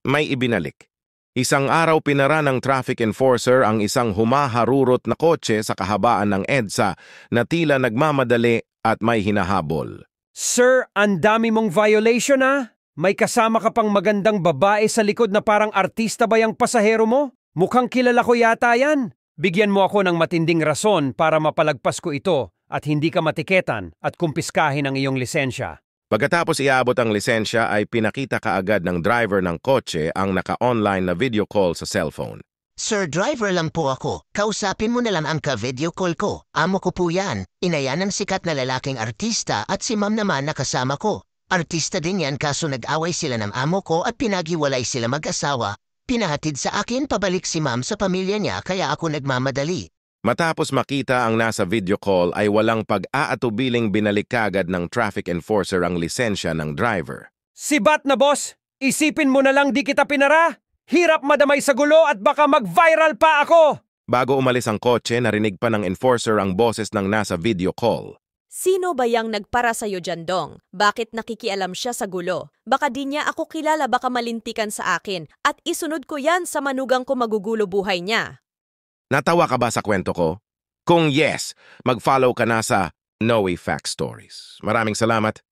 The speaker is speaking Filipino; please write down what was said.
may ibinalik. Isang araw pinara ng traffic enforcer ang isang humaharurot na kotse sa kahabaan ng EDSA na tila nagmamadali at may hinahabol. Sir, ang dami mong violation ah. May kasama ka pang magandang babae sa likod na parang artista ba yung pasahero mo? Mukhang kilala ko yata yan. Bigyan mo ako ng matinding rason para mapalagpas ko ito at hindi ka matiketan at kumpiskahin ang iyong lisensya. Pagkatapos iabot ang lisensya ay pinakita kaagad ng driver ng kotse ang naka-online na video call sa cellphone. Sir, driver lang po ako. Kausapin mo na lang ang ka-video call ko. Amo ko po yan. Inayan ng sikat na lalaking artista at si ma'am naman nakasama ko. Artista din yan kaso nag-away sila ng amo ko at pinaghiwalay sila mag-asawa. Pinahatid sa akin pabalik si ma'am sa pamilya niya kaya ako nagmamadali. Matapos makita ang nasa video call ay walang pag-aatubiling binalik kagad ng traffic enforcer ang lisensya ng driver. Sibat na boss! Isipin mo na lang di kita pinara! Hirap madamay sa gulo at baka mag-viral pa ako! Bago umalis ang kotse, narinig pa ng enforcer ang boses ng nasa video call. Sino ba yang nagpara sa'yo dyan, Dong? Bakit nakikialam siya sa gulo? Baka di niya ako kilala, baka malintikan sa akin at isunod ko yan sa manugang ko magugulo buhay niya. Natawa ka ba sa kwento ko? Kung yes, mag-follow ka na sa Noe Fact Stories. Maraming salamat.